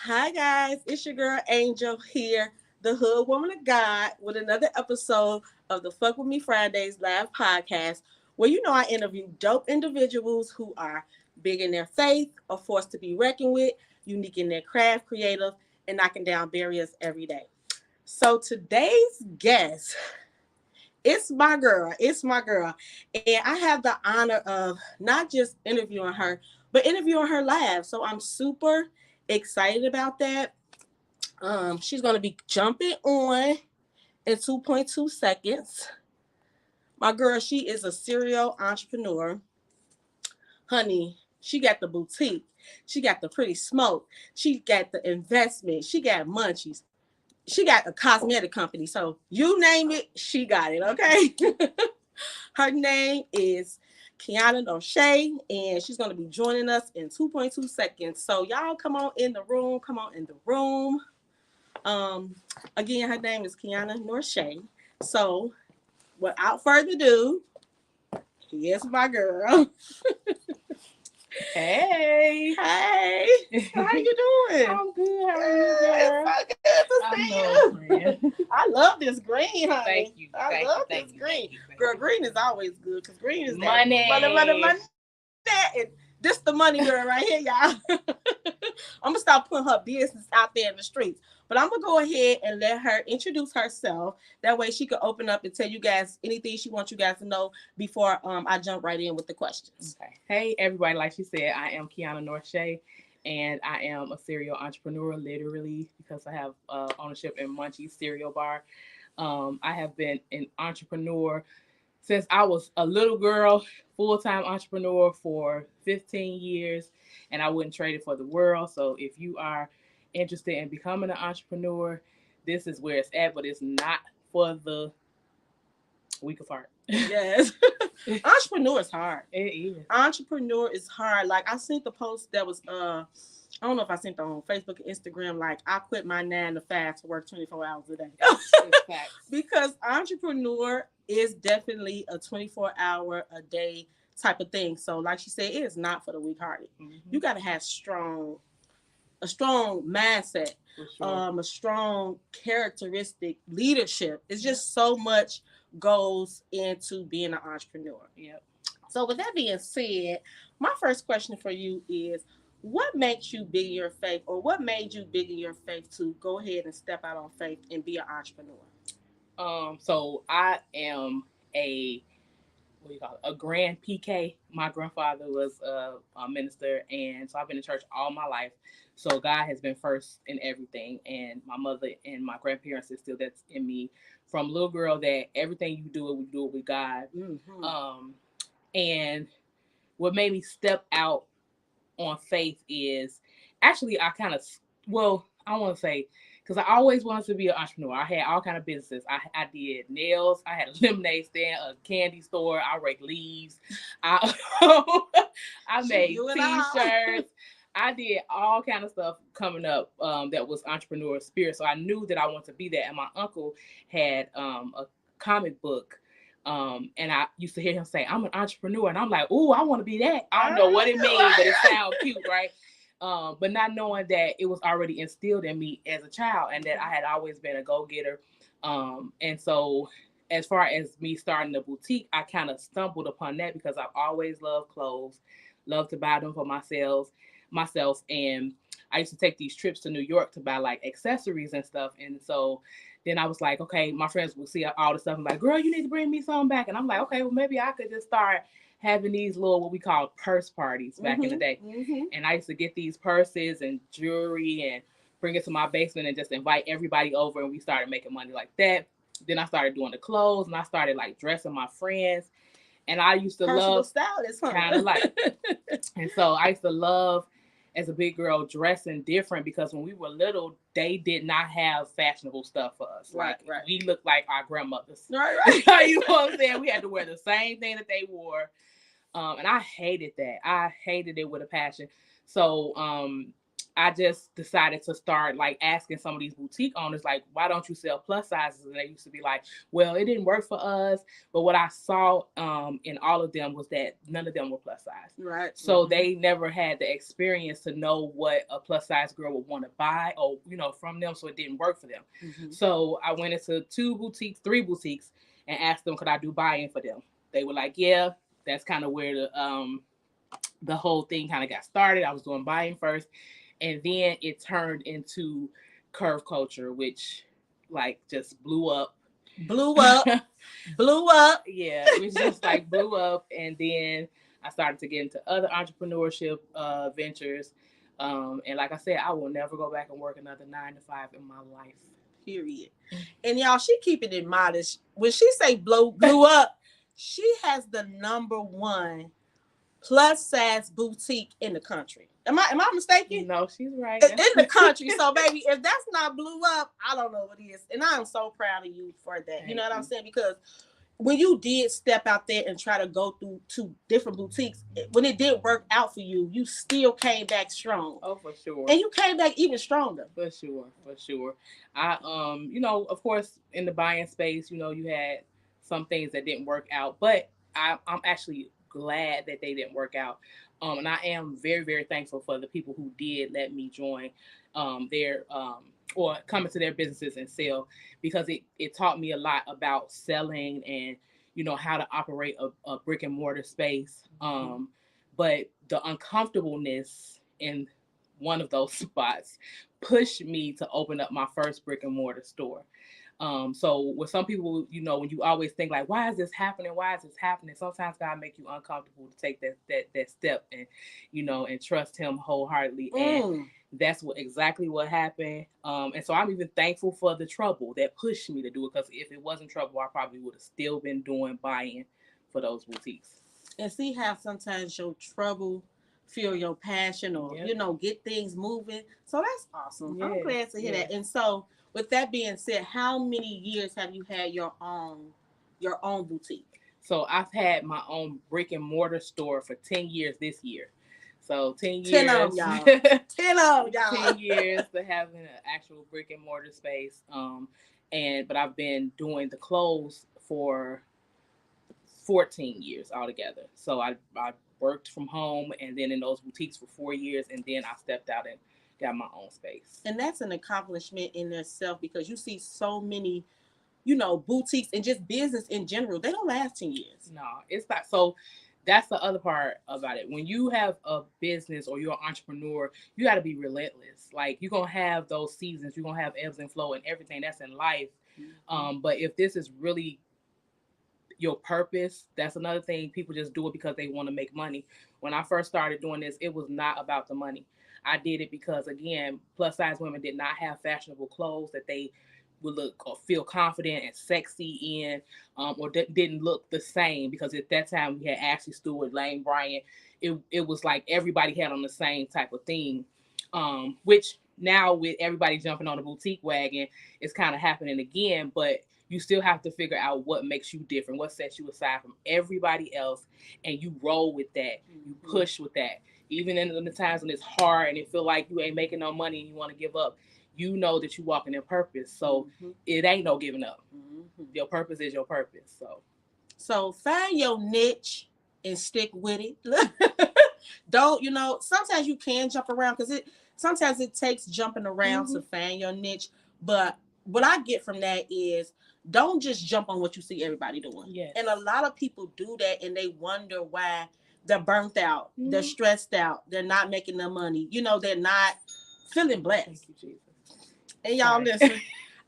Hi guys, it's your girl Angel here, the Hood Woman of God, with another episode of the Fuck With Me Fridays live podcast, where I interview dope individuals who are big in their faith, a force to be reckoned with, unique in their craft, creative, and knocking down barriers every day. So today's guest, it's my girl, and I have the honor of not just interviewing her, but interviewing her live. So I'm super excited about that. She's gonna be jumping on in 2.2 seconds. My girl, she is a serial entrepreneur. Honey, she got the boutique. She got the pretty smoke. She got the investment. She got munchies. She got a cosmetic company. So you name it, she got it, okay? Her name is Qiana Norshea, and she's going to be joining us in 2.2 seconds. So y'all come on in the room. Come on in the room. Um, Again, her name is Qiana Norshea. So, without further ado, here's my girl. Hey. Hey, how you doing? I'm good. How are you, girl? It's so good to see you. I love this green, honey. Thank you. I love this green. Girl, green is always good because green is that money. Money. And this the money girl right here, y'all. I'm gonna start putting her business out there in the streets. But I'm gonna go ahead and let her introduce herself. That way she can open up and tell you guys anything she wants you guys to know before I jump right in with the questions. Okay. Hey, everybody. Like she said, I am Qiana Norshea, and I am a serial entrepreneur, literally, because I have ownership in Munchie's Cereal Bar. I have been an entrepreneur since I was a little girl, full-time entrepreneur for 15 years, and I wouldn't trade it for the world. So if you are interested in becoming an entrepreneur, this is where it's at, but it's not for the weak of heart. Yes. Entrepreneur is hard. It is. Entrepreneur is hard. Like I seen the post that was I don't know if I sent it on Facebook or Instagram, like I quit my 9 to 5 to work 24 hours a day. Because entrepreneur is definitely a 24-hour a day type of thing. So like she said, it is not for the weak hearted. Mm-hmm. You gotta have a strong mindset, sure. A strong characteristic, leadership. It's just so much goes into being an entrepreneur. Yep. So with that being said, my first question for you is, what makes you big in your faith, or what made you big in your faith to go ahead and step out on faith and be an entrepreneur? So I am a grand PK. My grandfather was a minister, and so I've been in church all my life. So God has been first in everything, and my mother and my grandparents instilled that in me from little girl, that everything you do, we do it with God. Mm-hmm. And what made me step out on faith is actually I don't want to say, because I always wanted to be an entrepreneur. I had all kind of businesses. I did nails. I had a lemonade stand, a candy store. I raked leaves. I made T-shirts. I did all kind of stuff coming up that was entrepreneur spirit. So I knew that I wanted to be that. And my uncle had a comic book. And I used to hear him say, I'm an entrepreneur. And I'm like, ooh, I want to be that. I don't know what it means, but it sounds cute, right? But not knowing that it was already instilled in me as a child, and that I had always been a go-getter. And so as far as me starting the boutique, I kind of stumbled upon that because I've always loved clothes, loved to buy them for myself. And I used to take these trips to New York to buy like accessories and stuff. And so then I was like, okay, my friends would see all the stuff and like, girl, you need to bring me some back. And I'm like, okay, well, maybe I could just start having these little, what we call purse parties back in the day. Mm-hmm. And I used to get these purses and jewelry and bring it to my basement and just invite everybody over. And we started making money like that. Then I started doing the clothes, and I started like dressing my friends. And I used to love stylist, huh? Kind of like, and so I used to love, as a big girl, dressing different, because when we were little, they did not have fashionable stuff for us. Right. We looked like our grandmothers. Right. You know what I'm saying? We had to wear the same thing that they wore. And I hated that. I hated it with a passion. So I just decided to start like asking some of these boutique owners, like, why don't you sell plus sizes? And they used to be like, well, it didn't work for us. But what I saw in all of them was that none of them were plus size. Right. So they never had the experience to know what a plus size girl would want to buy or, from them. So it didn't work for them. So I went into 3 boutiques and asked them, could I do buy-in for them? They were like, yeah. That's kind of where the whole thing kind of got started. I was doing buy-in first. And then it turned into curve culture, which like just blew up. Blew up. Yeah, it was just like blew up. And then I started to get into other entrepreneurship ventures. And like I said, I will never go back and work another 9 to 5 in my life. Period. And y'all, she keeping it modest. When she say blew up, she has the #1 plus size boutique in the country. Am I mistaken? No, she's right. In the country. So, baby, if that's not blew up, I don't know what is. And I am so proud of you for that. Thank you know what you. I'm saying? Because when you did step out there and try to go through 2 different boutiques, when it didn't work out for you, you still came back strong. Oh, for sure. And you came back even stronger. For sure. I of course, in the buying space, you had some things that didn't work out, but I'm actually glad that they didn't work out. And I am very, very thankful for the people who did let me join their or come into their businesses and sell, because it taught me a lot about selling and how to operate a brick and mortar space. But the uncomfortableness in one of those spots pushed me to open up my first brick and mortar store. So with some people, when you always think like, why is this happening? Why is this happening? Sometimes God make you uncomfortable to take that step and, and trust him wholeheartedly. And that's exactly what happened. And so I'm even thankful for the trouble that pushed me to do it, because if it wasn't trouble, I probably would have still been doing buy-in for those boutiques. And see how sometimes your trouble fuel your passion, or, get things moving. So that's awesome. Yeah. I'm glad to hear that. And so with that being said, how many years have you had your own boutique? So I've had my own brick and mortar store for 10 years this year. So 10 years. 10 of y'all. 10 of y'all. 10 years to having an actual brick and mortar space. But I've been doing the clothes for 14 years altogether. So I worked from home and then in those boutiques for 4 years, and then I stepped out and got my own space. And that's an accomplishment in itself, because you see so many, boutiques and just business in general, they don't last 10 years. No, it's not. So that's the other part about it. When you have a business or you're an entrepreneur, you got to be relentless. Like, you're going to have those seasons, you're going to have ebbs and flow and everything that's in life. But if this is really your purpose, that's another thing. People just do it because they want to make money. When I first started doing this, it was not about the money. I did it because, again, plus size women did not have fashionable clothes that they would look or feel confident and sexy in, or didn't look the same, because at that time we had Ashley Stewart, Lane Bryant. It was like everybody had on the same type of thing, which now with everybody jumping on the boutique wagon, it's kind of happening again. But you still have to figure out what makes you different, what sets you aside from everybody else, and you roll with that. You push with that. Even in the times when it's hard and it feel like you ain't making no money and you want to give up, you know that you walking in purpose. So it ain't no giving up. Your purpose is your purpose. So find your niche and stick with it. Don't, sometimes you can jump around, because sometimes it takes jumping around to find your niche. But what I get from that is, don't just jump on what you see everybody doing. Yes. And a lot of people do that, and they wonder why they're burnt out, they're stressed out, they're not making their money. They're not feeling blessed. Thank you, Jesus. And y'all listen,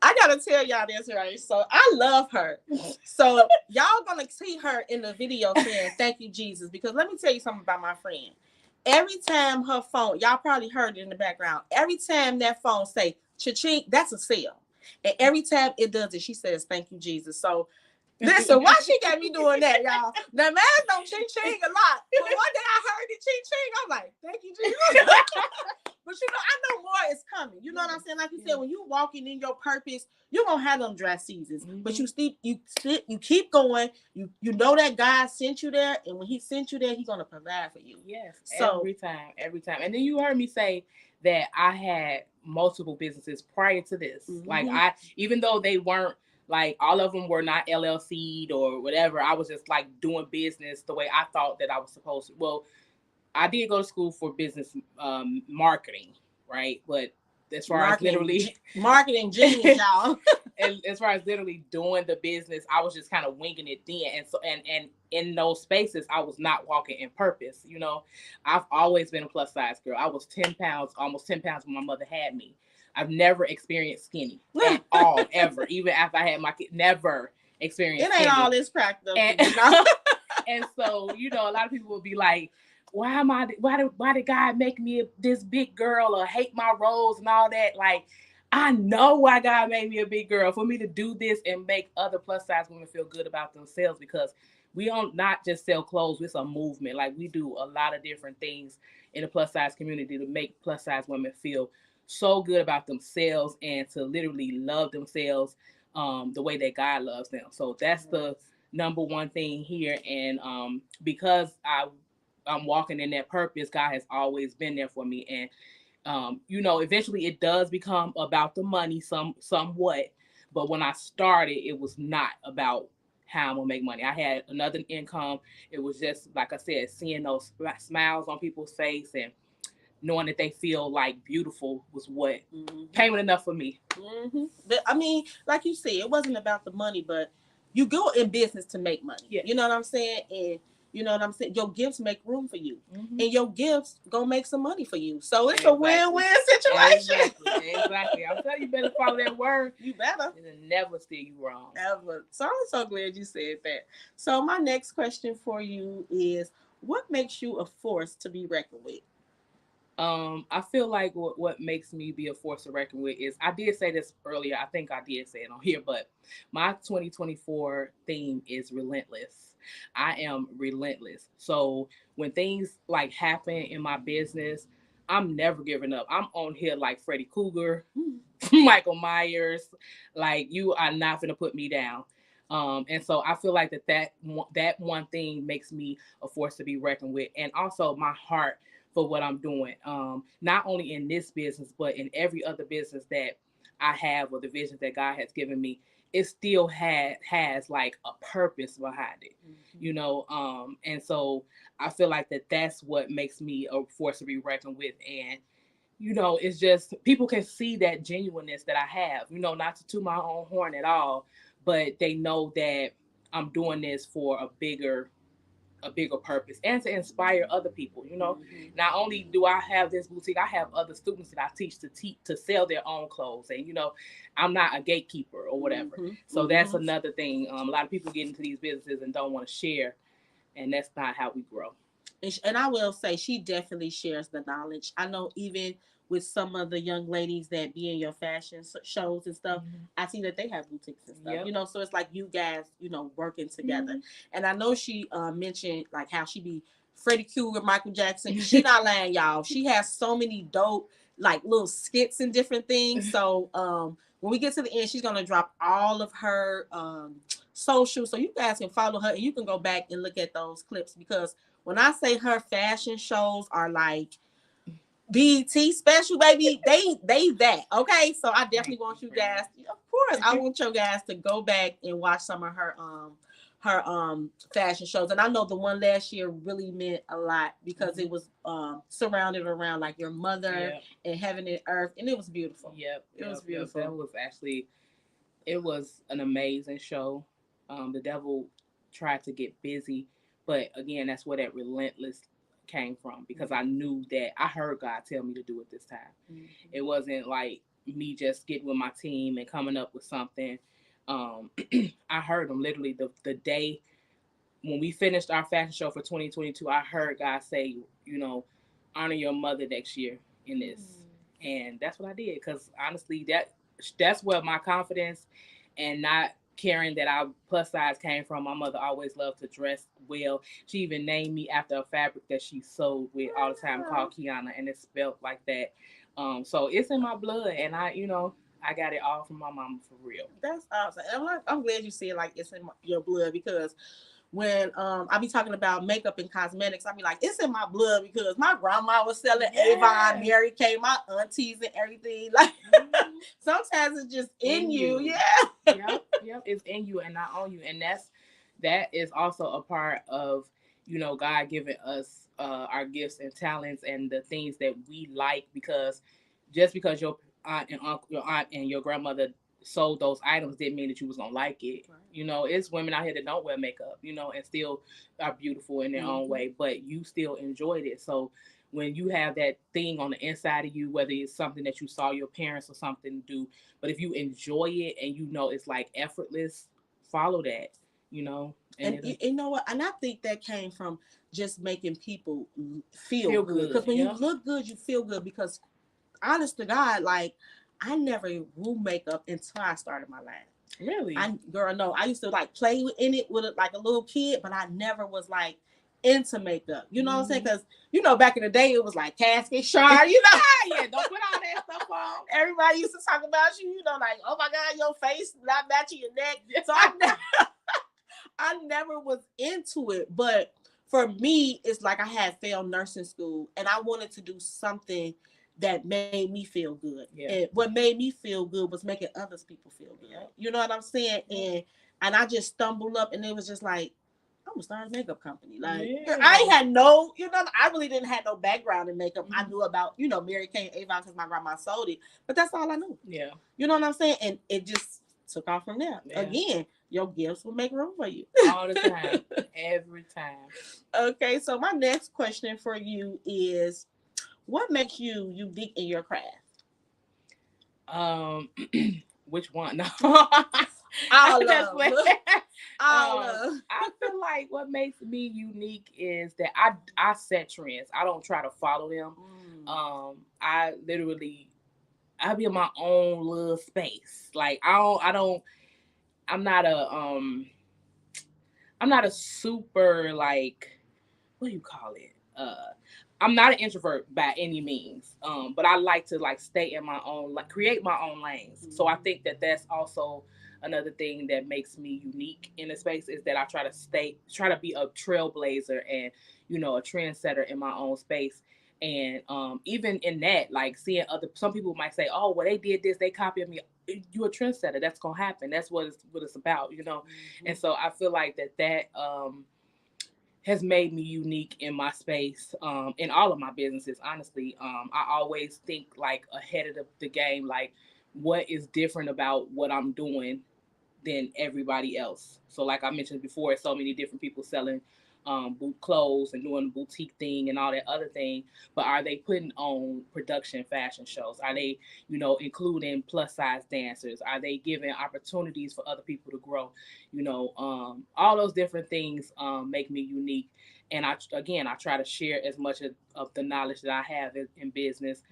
I gotta tell y'all this, right? So I love her. So y'all gonna see her in the video saying, "Thank you, Jesus," because let me tell you something about my friend. Every time her phone, y'all probably heard it in the background, every time that phone say cha-ching, that's a sale. And every time it does it, she says, "Thank you, Jesus." So listen, why she got me doing that, y'all? The man don't ching-ching a lot. But one day I heard it ching-ching, I'm like, "Thank you, Jesus." But I know more is coming. You know what I'm saying? Like you said, when you walking in your purpose, you're gonna have them dry seasons. But you keep going. You know that God sent you there, and when he sent you there, he's gonna provide for you. Yes. So every time. And then you heard me say that I had multiple businesses prior to this. Like Mm-hmm. even though they weren't like all of them were not LLC'd or whatever, I was just like doing business the way I thought that I was supposed to. Well, I did go to school for business marketing, right? But as far as literally marketing genius, y'all. and as far as literally doing the business, I was just kind of winging it then. And so and in those spaces, I was not walking in purpose. You know, I've always been a plus size girl. I was 10 pounds, almost 10 pounds when my mother had me. I've never experienced skinny at all, ever. Even after I had my kid, never experienced it ain't skinny. all this cracked up. And, You know? and so, you know, a lot of people will be like, why did God make me this big girl or hate my roles and all that? Like, I know why God made me a big girl, for me to do this and make other plus size women feel good about themselves, because we don't not just sell clothes, it's a movement. Like, we do a lot of different things in the plus size community to make plus size women feel so good about themselves and to literally love themselves the way that God loves them. So that's the number one thing here. And because I'm walking in that purpose, God has always been there for me. And you know, eventually it does become about the money somewhat. But when I started, it was not about how I'm gonna make money. I had another income. It was just, like I said, seeing those smiles on people's face and knowing that they feel like beautiful was what payment enough for me. Mm-hmm. But I mean, like you said, it wasn't about the money, but you go in business to make money. Yeah. You know what I'm saying? And you know what I'm saying? Your gifts make room for you. And your gifts gonna make some money for you. So it's a win-win situation. Exactly. I'm telling you, better follow that word. You better. It'll never steer you wrong. Ever. So I'm so glad you said that. So my next question for you is, what makes you a force to be reckoned with? I feel like what makes me be a force to reckon with is, I did say this earlier. I think I did say it on here, but my 2024 theme is relentless. I am relentless. So when things like happen in my business, I'm never giving up. I'm on here like Freddy Cougar, Michael Myers. Like, you are not gonna put me down. And so I feel like that one thing makes me a force to be reckoned with, and also my heart for what I'm doing. Not only in this business, but in every other business that I have, or the vision that God has given me, it still has like a purpose behind it, you know. And so I feel like that's what makes me a force to be reckoned with. And you know, it's just people can see that genuineness that I have, you know, not to toot my own horn at all, but they know that I'm doing this for a bigger purpose and to inspire other people. You know, not only do I have this boutique, I have other students that I teach to sell their own clothes, and you know, I'm not a gatekeeper or whatever. So that's another thing. A lot of people get into these businesses and don't want to share, and that's not how we grow. And I will say, she definitely shares the knowledge. I know, even with some of the young ladies that be in your fashion shows and stuff, I see that they have boutiques and stuff. You know, so it's like you guys, you know, working together. And I know she mentioned like how she be Freddie Cougar, Michael Jackson. She not lying, y'all. She has so many dope like little skits and different things. So when we get to the end, she's gonna drop all of her social, so you guys can follow her and you can go back and look at those clips, because when I say her fashion shows are like BT special, baby, they that. Okay, so I definitely want you guys, of course, I want you guys to go back and watch some of her fashion shows. And I know the one last year really meant a lot, because it was surrounded around like your mother and heaven and earth, and it was beautiful. It was beautiful. That was actually, it was an amazing show. The devil tried to get busy, but again, that's where that relentless came from, because I knew that I heard God tell me to do it this time. It wasn't like me just getting with my team and coming up with something. I heard him literally the day when we finished our fashion show for 2022. I heard God say, you know, honor your mother next year in this. And that's what I did, because honestly, that's where my confidence and not caring that I plus size came from. My mother always loved to dress well. She even named me after a fabric that she sewed with all the time, called Qiana, and it's spelled like that. So it's in my blood, and I got it all from my mama, for real. That's awesome. I'm glad you said like it's in your blood, because when I be talking about makeup and cosmetics, I be like, it's in my blood because my grandma was selling Avon, Mary Kay, my aunties and everything. Like sometimes it's just in you. Yeah. Yep. It's in you and not on you. And that is also a part of, God giving us our gifts and talents and the things that we like, because just because your aunt and uncle, your aunt and your grandmother sold those items didn't mean that you was gonna like it. Right. It's women out here that don't wear makeup, and still are beautiful in their own way, but you still enjoyed it. So when you have that thing on the inside of you, whether it's something that you saw your parents or something do, but if you enjoy it and it's like effortless, follow that, And you know what? And I think that came from just making people feel good. Because when you look good, you feel good. Because honest to God, like I never wore makeup until I started my line. Really? No. I used to like play in it with it like a little kid, but I never was like into makeup. You know what I'm saying? Because back in the day, it was like casket shine. Yeah, don't put all that stuff on. Everybody used to talk about you. Like, oh my God, your face not matching your neck. So I never was into it. But for me, it's like I had failed nursing school, and I wanted to do something that made me feel good. Yeah. And what made me feel good was making others people feel good. Yeah. You know what I'm saying? Yeah. And I just stumbled up, and it was just like, I'm gonna start a makeup company. Like I had no, I really didn't have no background in makeup. I knew about, Mary Kay and Avon because my grandma sold it, but that's all I knew. Yeah. You know what I'm saying? And it just took off from there. Yeah. Again, your gifts will make room for you. All the time. Every time. Okay, so my next question for you is, what makes you unique in your craft? Which one? No. All love. I feel like what makes me unique is that I set trends. I don't try to follow them. I be in my own little space. Like I'm not a super, like, what do you call it? I'm not an introvert by any means. But I like to like stay in my own, like create my own lanes. Mm-hmm. So I think that that's also another thing that makes me unique in the space, is that I try to be a trailblazer and, a trendsetter in my own space. And even in that, like seeing some people might say, oh, well, they did this, they copied me. You're a trendsetter. That's gonna happen. That's what it's about, Mm-hmm. And so I feel like that has made me unique in my space, in all of my businesses. Honestly, I always think like ahead of the game, like what is different about what I'm doing than everybody else. So like I mentioned before, so many different people selling boot clothes and doing the boutique thing and all that other thing, but are they putting on production fashion shows? Are they, including plus size dancers? Are they giving opportunities for other people to grow? All those different things make me unique. And I try to share as much of the knowledge that I have in business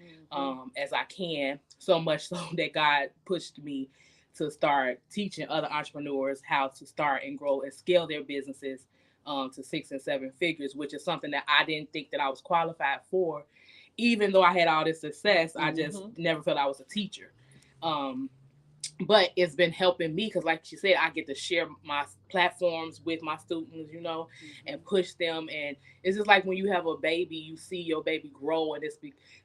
as I can, so much so that God pushed me to start teaching other entrepreneurs how to start and grow and scale their businesses to 6 and 7 figures, which is something that I didn't think that I was qualified for. Even though I had all this success, I just never felt I was a teacher. But it's been helping me because, like she said, I get to share my platforms with my students, and push them. And it's just like when you have a baby, you see your baby grow, and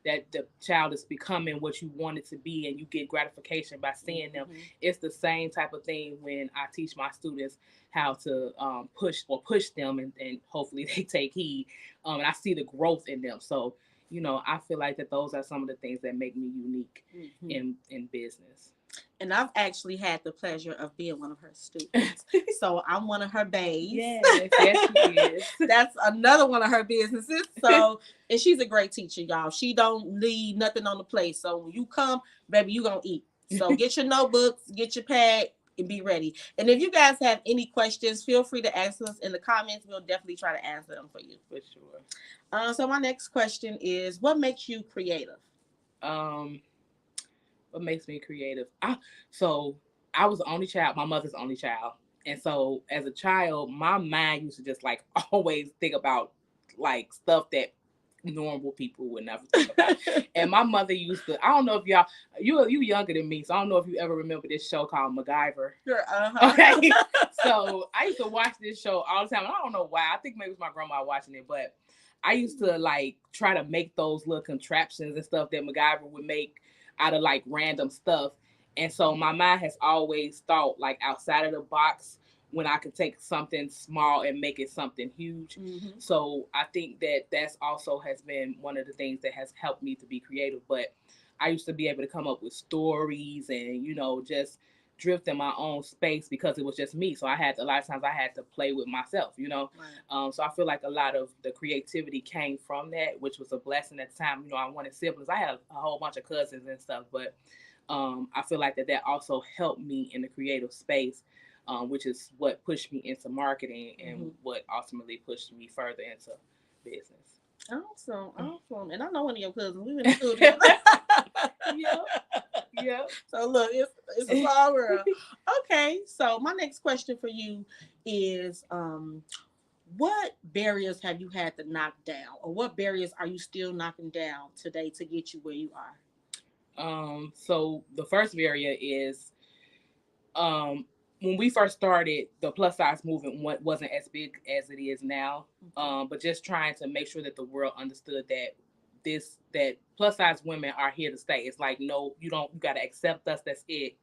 that the child is becoming what you want it to be, and you get gratification by seeing them. It's the same type of thing when I teach my students how to push them, and hopefully they take heed. And I see the growth in them. So, I feel like that those are some of the things that make me unique in business. And I've actually had the pleasure of being one of her students. So I'm one of her babes. Yes, she is. That's another one of her businesses. So, and she's a great teacher, y'all. She don't leave nothing on the plate. So when you come, baby, you gonna eat. So get your notebooks, get your pad, and be ready. And if you guys have any questions, feel free to ask us in the comments. We'll definitely try to answer them for you. For sure. So my next question is, what makes you creative? What makes me creative? So I was the only child, my mother's only child. And so as a child, my mind used to just like always think about like stuff that normal people would never think about. And my mother used to, I don't know if you younger than me, so I don't know if you ever remember this show called MacGyver. Sure, Okay. So I used to watch this show all the time. And I don't know why. I think maybe it was my grandma watching it, but I used to like try to make those little contraptions and stuff that MacGyver would make out of like random stuff. And so my mind has always thought like outside of the box when I could take something small and make it something huge. Mm-hmm. So I think that that's also has been one of the things that has helped me to be creative. But I used to be able to come up with stories and, just drift in my own space because it was just me. So a lot of times I had to play with myself, Right. So I feel like a lot of the creativity came from that, which was a blessing at the time. I wanted siblings. I had a whole bunch of cousins and stuff, but I feel like that also helped me in the creative space, which is what pushed me into marketing and what ultimately pushed me further into business. Awesome. And I know one of your cousins. We went to school together. Yep. So look, it's a small world. Okay, so my next question for you is, what barriers have you had to knock down, or what barriers are you still knocking down today to get you where you are? So the first barrier is, when we first started, the plus size movement wasn't as big as it is now. But just trying to make sure that the world understood that plus size women are here to stay. It's like, no, you got to accept us. That's it.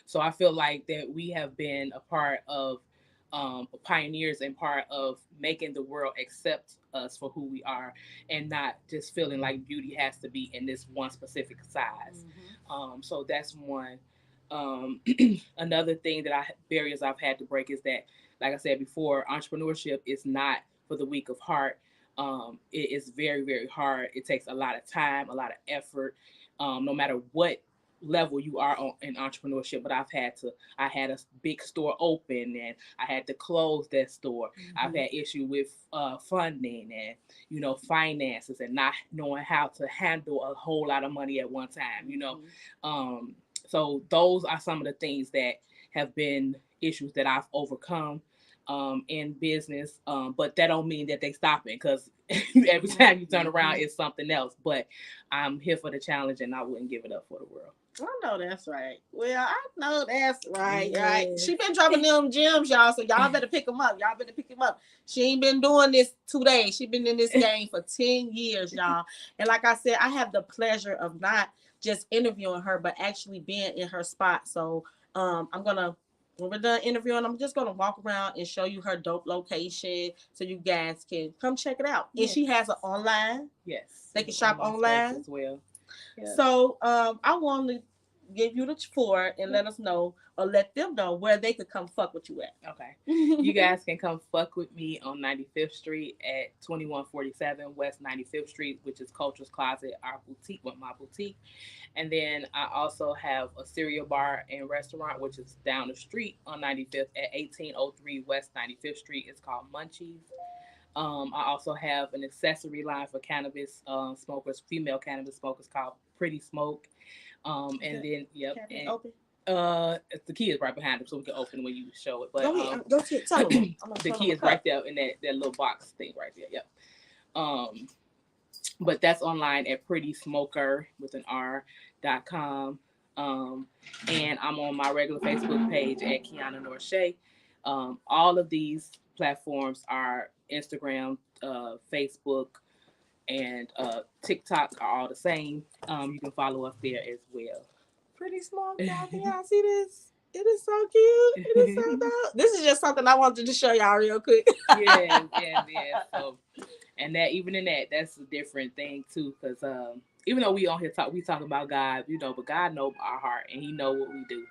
So I feel like that we have been a part of pioneers and part of making the world accept us for who we are and not just feeling like beauty has to be in this one specific size. So that's one. Another thing barriers I've had to break is that, like I said before, entrepreneurship is not for the weak of heart. It is very, very hard. It takes a lot of time, a lot of effort, no matter what level you are in entrepreneurship. But I had a big store open and I had to close that store. I've had issue with funding and, finances and not knowing how to handle a whole lot of money at one time, So those are some of the things that have been issues that I've overcome in business. But that don't mean that they stopping, because every time you turn around, it's something else. But I'm here for the challenge and I wouldn't give it up for the world. I know that's right. Well, I know that's right. Right. She been dropping them gems, y'all. So y'all better pick them up. She ain't been doing this 2 days. She been in this game for 10 years, y'all. And like I said, I have the pleasure of not just interviewing her, but actually being in her spot. So when we're done interviewing, I'm just gonna walk around and show you her dope location so you guys can come check it out. Yes. And she has an online. Yes. They can shop online as well. Yeah. So I want to give you the floor and let us know, or let them know where they could come fuck with you at. Okay. You guys can come fuck with me on 95th Street at 2147 West 95th Street, which is Culture's Closet, my boutique. And then I also have a cereal bar and restaurant, which is down the street on 95th at 1803 West 95th Street. It's called Munchies. I also have an accessory line for cannabis smokers, female cannabis smokers, called Pretty Smoke. And then, yep. And, open? The key is right behind them, so we can open when you show it. But go ahead, tell them. The key is right there in that little box thing right there. Yep. But that's online at prettysmoker with an R.com. And I'm on my regular Facebook page at Qiana Norshea. All of these platforms are Instagram, Facebook, and TikTok are all the same. You can follow us there as well. Pretty small, y'all. Can y'all see this? It is so cute. It is so dope. This is just something I wanted to show y'all real quick. Yeah. So, and that's a different thing too, because even though we on here we talk about God, but God knows our heart and He knows what we do.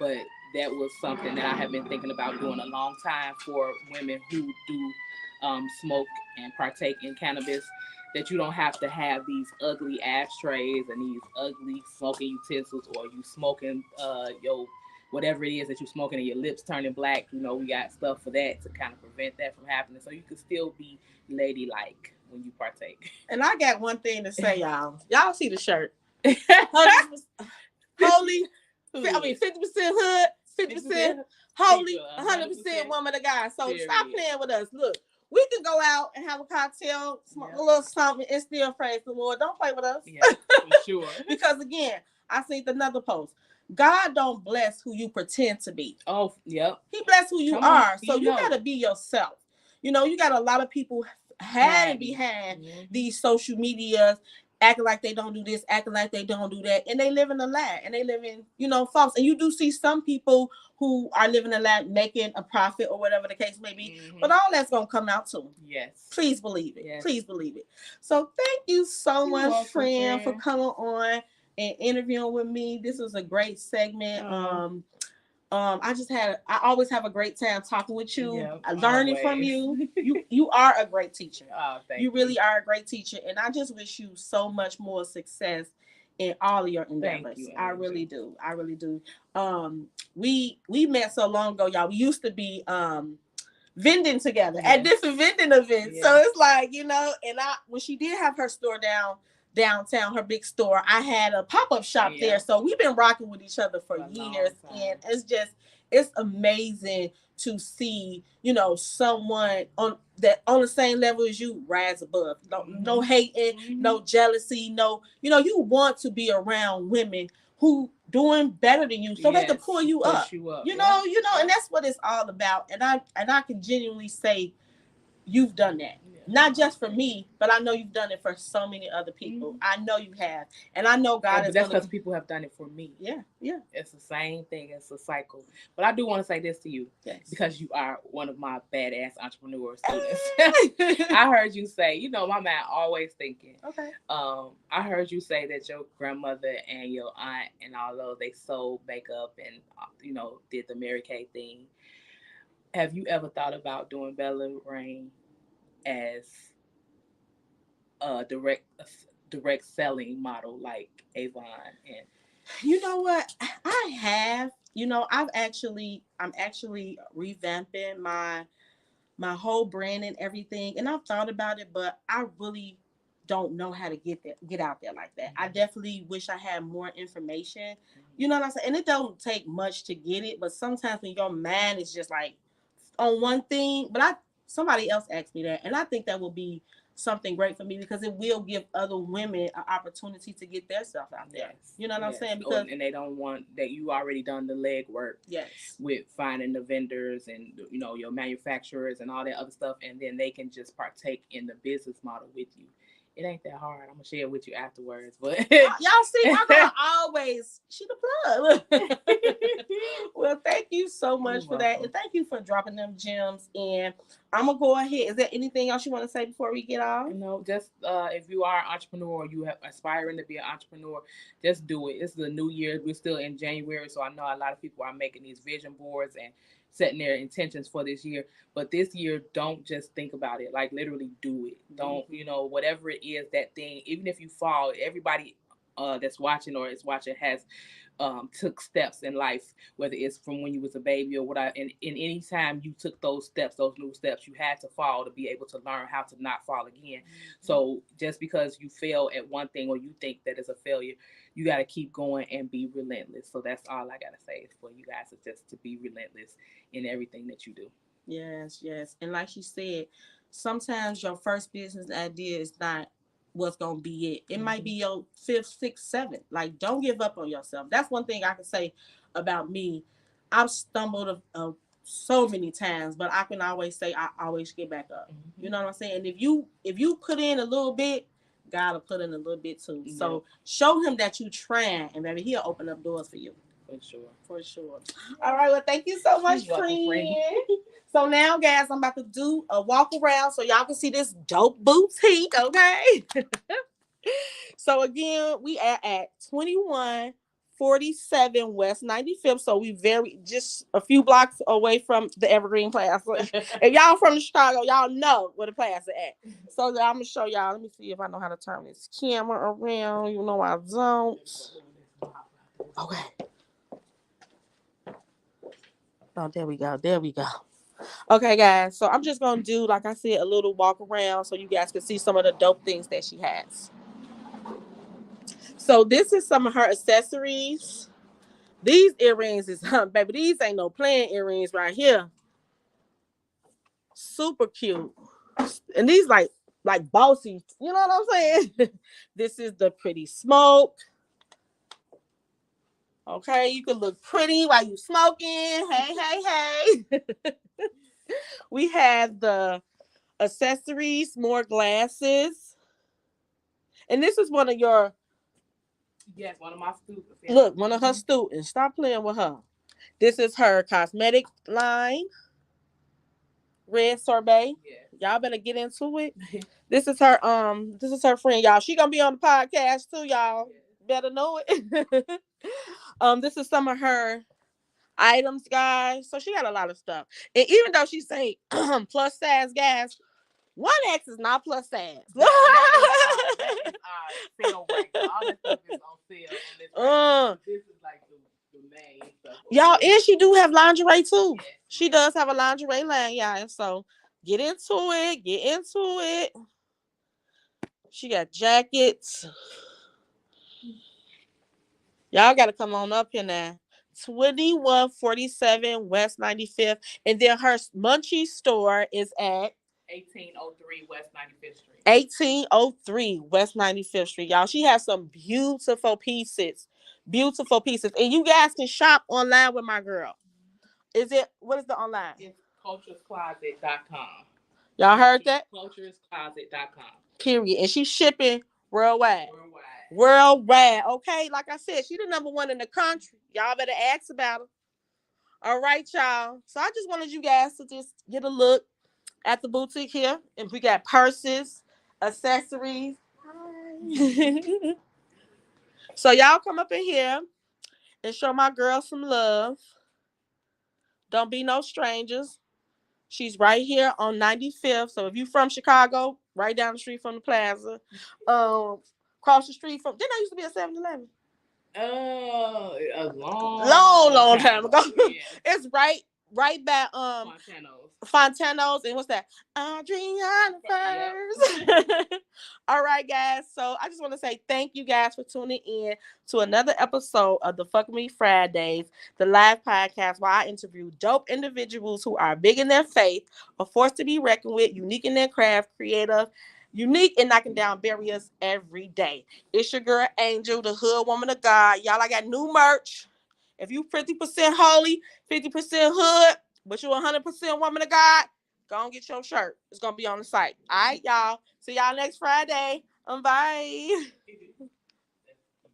But that was something that I have been thinking about doing a long time for women who do smoke and partake in cannabis, that you don't have to have these ugly ashtrays and these ugly smoking utensils, or you smoking your whatever it is that you're smoking and your lips turning black. We got stuff for that to kind of prevent that from happening, so you can still be ladylike when you partake. And I got one thing to say, y'all. Y'all see the shirt? Holy, 50% hood, 50% holy, 100% woman of God. So stop playing with us. Look, we can go out and have a cocktail, smoke a little something, and still praise the Lord. Don't play with us. Yeah, for sure. Because again, I seen another post. God don't bless who you pretend to be. Oh, yep. He bless who you Come are. on, So you gotta be yourself. You know, you got a lot of people hiding behind these social medias, acting like they don't do this, acting like they don't do that, and they live in a lie, and they live in, false. And you do see some people who are living a lie, making a profit or whatever the case may be, but all that's gonna come out too. Yes. Please believe it. Yes. Please believe it. So thank you so much, welcome, friend, for coming on and interviewing with me. This was a great segment. I always have a great time talking with you, learning from you. You are a great teacher. Oh, thank you. You really are a great teacher, and I just wish you so much more success in all of your endeavors. Thank you, I really do. I really do. We met so long ago, y'all. We used to be vending together at different vending events. Yes. So it's like, and when she did have her store downtown, her big store, I had a pop-up shop there. So we've been rocking with each other for years, and it's amazing to see, someone on the same level as you rise above. No hating, no jealousy, no, you want to be around women who doing better than you, so they can pull you up. You know, and that's what it's all about. And I can genuinely say you've done that. Not just for me, but I know you've done it for so many other people. I know you have. And I know God is that's because people have done it for me. Yeah. It's the same thing. It's a cycle. But I do want to say this to you. Yes. Because you are one of my badass entrepreneur students. I heard you say, my man always thinking. Okay. I heard you say that your grandmother and your aunt and all those, they sold makeup and, did the Mary Kay thing. Have you ever thought about doing Bella Rain as a direct selling model like Avon? And you know what, I have, I'm actually revamping my whole brand and everything, and I've thought about it, but I really don't know how to get out there like that. I definitely wish I had more information. You know what I'm saying? And it don't take much to get it, but sometimes when your mind is just like on one thing, but somebody else asked me that, and I think that will be something great for me, because it will give other women an opportunity to get their stuff out there. Yes. You know what I'm saying? Because and they don't want that. You already done the legwork. Yes. With finding the vendors and your manufacturers and all that other stuff, and then they can just partake in the business model with you. It ain't that hard. I'm gonna share it with you afterwards. But y'all see, my girl always, she the plug. Well, thank you so much for that, and thank you for dropping them gems. And I'm gonna go ahead. Is there anything else you want to say before we get off? No, just if you are an entrepreneur, you have aspiring to be an entrepreneur, just do it. It's the new year. We're still in January, so I know a lot of people are making these vision boards and setting their intentions for this year. But this year, don't just think about it. Like, literally do it. Don't, whatever it is, that thing, even if you fall, everybody that's watching or is watching has took steps in life, whether it's from when you was a baby or whatever. And any time you took those steps, those new steps, you had to fall to be able to learn how to not fall again. So just because you fail at one thing or you think that is a failure, you got to keep going and be relentless. So that's all I got to say is for you guys, is just to be relentless in everything that you do. Yes. And like she said, sometimes your first business idea is not what's gonna be it. It might be your 5th, 6th, 7th. Like, don't give up on yourself. That's one thing I can say about me. I've stumbled so many times, but I can always say I always get back up. You know what I'm saying? And if you put in a little bit, God will put in a little bit too. Yeah. So show him that you trying, and maybe he'll open up doors for you. For sure. All right. Well, thank you so much, friend. So now, guys, I'm about to do a walk around so y'all can see this dope boutique, okay? So again, we are at 2147 West 95th. So we just a few blocks away from the Evergreen Plaza. If y'all from Chicago, y'all know where the plaza at. So I'm gonna show y'all. Let me see if I know how to turn this camera around. You know I don't. Okay. Oh, there we go. Okay, guys. So I'm just going to do, like I said, a little walk around so you guys can see some of the dope things that she has. So this is some of her accessories. These earrings is, baby, these ain't no plain earrings right here. Super cute. And these like bossy, you know what I'm saying? This is the Pretty Smoke. Okay, you can look pretty while you smoking. Hey, hey, hey. We have the accessories, more glasses. And this is one of your Yes, one of my students. Yeah. look, one of her students. Stop playing with her. This is her cosmetic line. Red sorbet. Yeah. Y'all better get into it. This is her friend, y'all. She gonna be on the podcast too, y'all. Better know it. This is some of her items, guys. So she got a lot of stuff. And even though she say plus size, guys, 1X is not plus size. That is sale right. All that stuff is on sale on this. Right. This is like the main stuff. Y'all, and she do have lingerie too. Yes. She does have a lingerie line, y'all. So get into it. Get into it. She got jackets. Y'all got to come on up here now. 2147 West 95th. And then her Munchie store is at 1803 West 95th Street. 1803 West 95th Street. Y'all, she has some beautiful pieces. Beautiful pieces. And you guys can shop online with my girl. What is the online? It's culturescloset.com. Y'all heard that? Culturescloset.com. Period. And she's shipping worldwide. Worldwide. Okay, like I said, she the number one in the country. Y'all better ask about her. All right, y'all. So I just wanted you guys to just get a look at the boutique here. And we got purses, accessories. So y'all come up in here and show my girl some love. Don't be no strangers. She's right here on 95th. So if you from Chicago, right down the street from the plaza, across the street from, didn't I used to be a 7-Eleven? A long time ago. Yeah. It's right by Fontano's and what's that? Adriana first. Yep. All right, guys. So I just want to say thank you guys for tuning in to another episode of the Fuck Me Fridays, the live podcast where I interview dope individuals who are big in their faith, a force to be reckoned with, unique in their craft, creative, unique and knocking down barriers every day. It's your girl Angel, the hood woman of God. Y'all, I got new merch. If you 50% holy, 50% hood, but you 100% woman of God, go and get your shirt. It's going to be on the site. All right, y'all. See y'all next Friday. Bye.